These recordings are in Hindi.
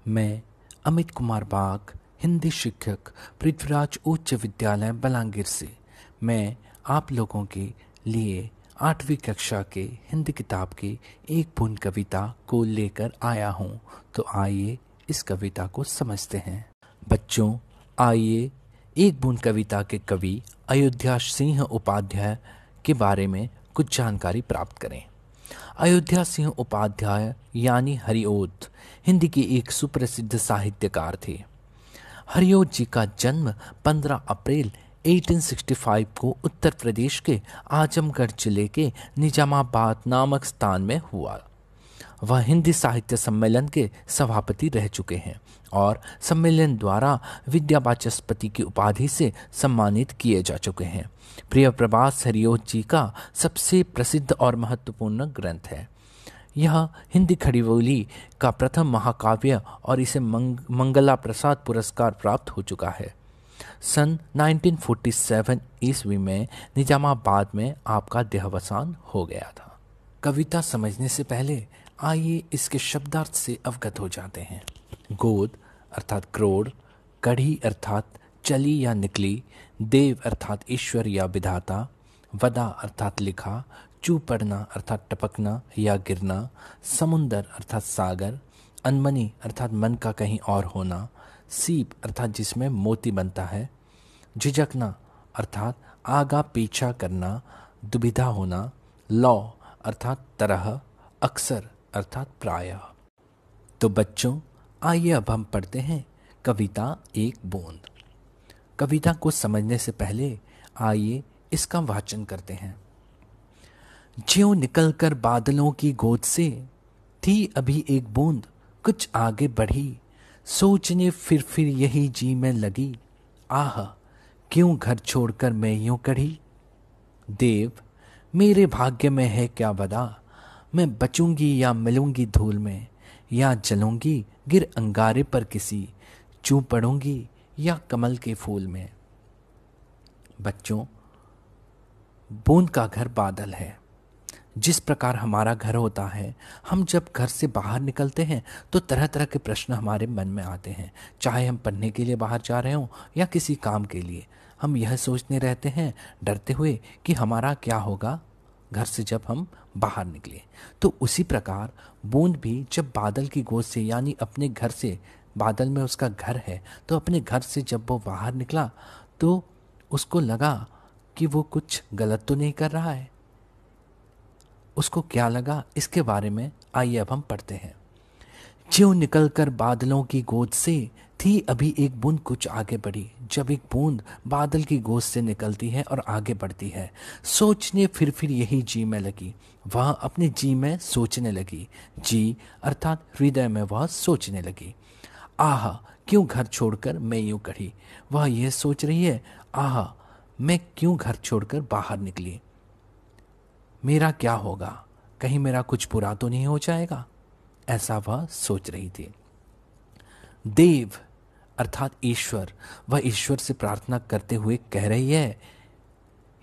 मैं अमित कुमार बाग, हिंदी शिक्षक, पृथ्वीराज उच्च विद्यालय बलांगीर से मैं आप लोगों के लिए 8वीं कक्षा के हिंदी किताब की एक पूर्ण कविता को लेकर आया हूँ। तो आइए इस कविता को समझते हैं। बच्चों, आइए एक बूंद कविता के कवि अयोध्या सिंह उपाध्याय के बारे में कुछ जानकारी प्राप्त करें। अयोध्या सिंह उपाध्याय यानी हरिओद हिंदी के एक सुप्रसिद्ध साहित्यकार थे। हरिओद जी का जन्म 15 अप्रैल 1865 को उत्तर प्रदेश के आजमगढ़ जिले के निजामाबाद नामक स्थान में हुआ। वह हिंदी साहित्य सम्मेलन के सभापति रह चुके हैं और सम्मेलन द्वारा विद्या वाचस्पति की उपाधि से सम्मानित किए जा चुके हैं। प्रिय प्रभास हरिओद जी का सबसे प्रसिद्ध और महत्वपूर्ण ग्रंथ है। यह हिंदी खड़ी बोली का प्रथम महाकाव्य और इसे मंगला प्रसाद पुरस्कार प्राप्त हो चुका है। सन 1947 ईस्वी में निजामाबाद में आपका देहावसान हो गया था। कविता समझने से पहले आइए इसके शब्दार्थ से अवगत हो जाते हैं। गोद अर्थात क्रोड़, कढ़ी अर्थात चली या निकली, देव अर्थात ईश्वर या विधाता, वदा अर्थात लिखा, चू पड़ना अर्थात टपकना या गिरना, समुंदर अर्थात सागर, अनमनी अर्थात मन का कहीं और होना, सीप अर्थात जिसमें मोती बनता है, झिझकना अर्थात आगा पीछा करना, दुविधा होना, लौ अर्थात तरह, अक्सर अर्थात प्रायः। तो बच्चों, आइए अब हम पढ़ते हैं कविता एक बूंद। कविता को समझने से पहले आइए इसका वाचन करते हैं। ज्यों निकलकर बादलों की गोद से थी अभी एक बूंद कुछ आगे बढ़ी, सोचने फिर यही जी में लगी, आह क्यों घर छोड़कर मैं यूं कढ़ी। देव मेरे भाग्य में है क्या बदा, मैं बचूंगी या मिलूंगी धूल में, या जलूंगी गिर अंगारे पर किसी, चूं पड़ूंगी या कमल के फूल में। बच्चों, बूंद का घर बादल है। जिस प्रकार हमारा घर होता है, हम जब घर से बाहर निकलते हैं तो तरह तरह के प्रश्न हमारे मन में आते हैं। चाहे हम पढ़ने के लिए बाहर जा रहे हों या किसी काम के लिए, हम यह सोचने रहते हैं डरते हुए कि हमारा क्या होगा घर से जब हम बाहर निकले। तो उसी प्रकार बूंद भी जब बादल की गोद से यानी अपने घर से, बादल में उसका घर है, तो अपने घर से जब वो बाहर निकला तो उसको लगा कि वो कुछ गलत तो नहीं कर रहा है। उसको क्या लगा, इसके बारे में आइए अब हम पढ़ते हैं। ज्यों निकलकर बादलों की गोद से थी अभी एक बूंद कुछ आगे बढ़ी। जब एक बूंद बादल की गोद से निकलती है और आगे बढ़ती है, सोचने फिर यही जी में लगी। वह अपने जी में सोचने लगी। जी अर्थात हृदय में वह सोचने लगी। आह क्यों घर छोड़कर मैं यूं कढ़ी। वह यह सोच रही है, आह मैं क्यों घर छोड़कर बाहर निकली, मेरा क्या होगा, कहीं मेरा कुछ बुरा तो नहीं हो जाएगा, ऐसा वह सोच रही थी। देव अर्थात ईश्वर, वह ईश्वर से प्रार्थना करते हुए कह रही है,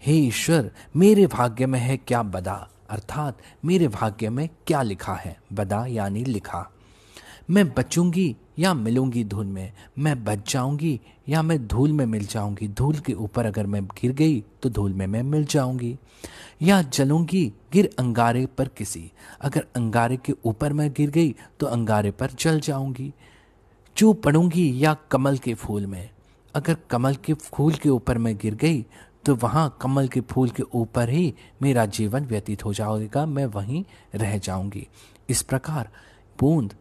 हे ईश्वर मेरे भाग्य में है क्या बदा, अर्थात मेरे भाग्य में क्या लिखा है। बदा यानी लिखा। मैं बचूंगी या मिलूंगी धूल में, मैं बच जाऊंगी या मैं धूल में मिल जाऊंगी। धूल के ऊपर अगर मैं गिर गई तो धूल में मैं मिल जाऊंगी। या जलूंगी गिर अंगारे पर किसी, अगर अंगारे के ऊपर मैं गिर गई तो अंगारे पर जल जाऊंगी। चू पड़ूंगी या कमल के फूल में, अगर कमल के फूल के ऊपर मैं गिर गई तो वहाँ कमल के फूल के ऊपर ही मेरा जीवन व्यतीत हो जाएगा, मैं वहीं रह जाऊंगी। इस प्रकार बूंद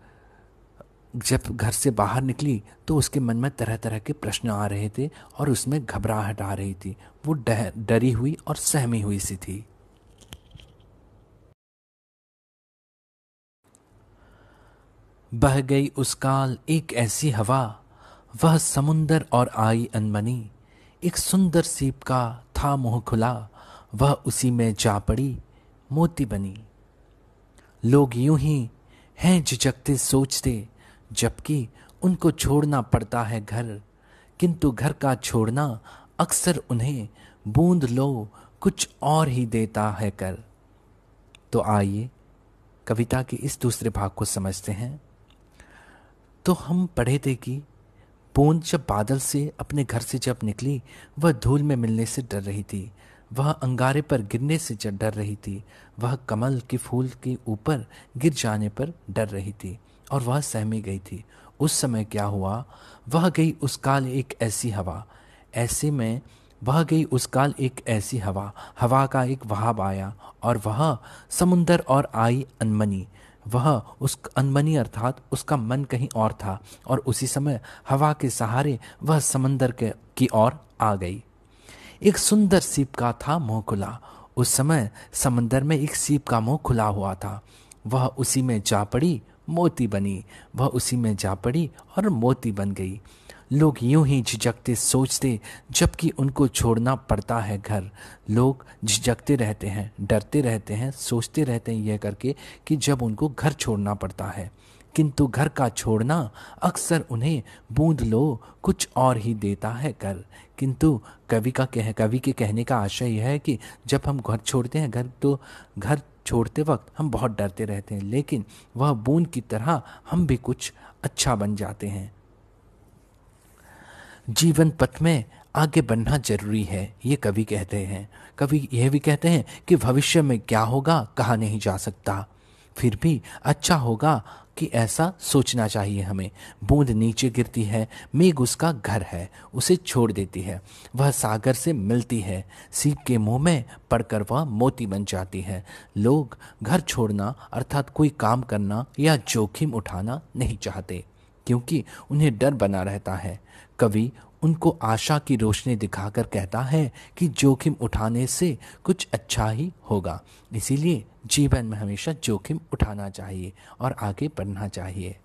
जब घर से बाहर निकली तो उसके मन में तरह तरह के प्रश्न आ रहे थे और उसमें घबराहट आ रही थी। वो डरी हुई और सहमी हुई सी थी। बह गई उस काल एक ऐसी हवा, वह समुंदर और आई अनमनी। एक सुंदर सीप का था मुंह खुला, वह उसी में जा पड़ी मोती बनी। लोग यूं ही हैं झिझकते सोचते, जबकि उनको छोड़ना पड़ता है घर, किंतु घर का छोड़ना अक्सर उन्हें बूंद लो कुछ और ही देता है कर। तो आइए कविता के इस दूसरे भाग को समझते हैं। तो हम पढ़े थे कि बूंद जब बादल से अपने घर से जब निकली, वह धूल में मिलने से डर रही थी, वह अंगारे पर गिरने से डर रही थी, वह कमल के फूल के ऊपर गिर जाने पर डर रही थी, और वह सहमी गई थी। उस समय क्या हुआ? वह गई उस काल एक ऐसी हवा, ऐसे में वह गई उस काल एक ऐसी हवा, हवा का एक वहाव आया, और वह समुंदर और आई अनमनी। वह उस अनमनी अर्थात उसका मन कहीं और था, और उसी समय हवा के सहारे वह समंदर की ओर आ गई। एक सुंदर सीप का था मुंह खुला। उस समय समंदर में एक सीप का मुंह खुला हुआ था। वह उसी में जा पड़ी, मोती बनी। वह उसी में जा पड़ी और मोती बन गई। लोग यूं ही झिझकते सोचते, जबकि उनको छोड़ना पड़ता है घर। लोग झिझकते रहते हैं, डरते रहते हैं, सोचते रहते हैं यह करके कि जब उनको घर छोड़ना पड़ता है, किंतु घर का छोड़ना अक्सर उन्हें बूंद लो कुछ और ही देता है कर। किंतु कवि के कहने का आशय यह है कि जब हम घर छोड़ते हैं तो घर छोड़ते वक्त हम बहुत डरते रहते हैं, लेकिन वह बूंद की तरह हम भी कुछ अच्छा बन जाते हैं। जीवन पथ में आगे बढ़ना जरूरी है, ये कवि कहते हैं। कवि यह भी कहते हैं कि भविष्य में क्या होगा कहा नहीं जा सकता, फिर भी अच्छा होगा कि ऐसा सोचना चाहिए हमें। बूंद नीचे गिरती है, मेघ उसका घर है, उसे छोड़ देती है, वह सागर से मिलती है, सीप के मुंह में पड़कर वह मोती बन जाती है। लोग घर छोड़ना अर्थात कोई काम करना या जोखिम उठाना नहीं चाहते, क्योंकि उन्हें डर बना रहता है। कवि उनको आशा की रोशनी दिखाकर कहता है कि जोखिम उठाने से कुछ अच्छा ही होगा। इसीलिए जीवन में हमेशा जोखिम उठाना चाहिए और आगे बढ़ना चाहिए।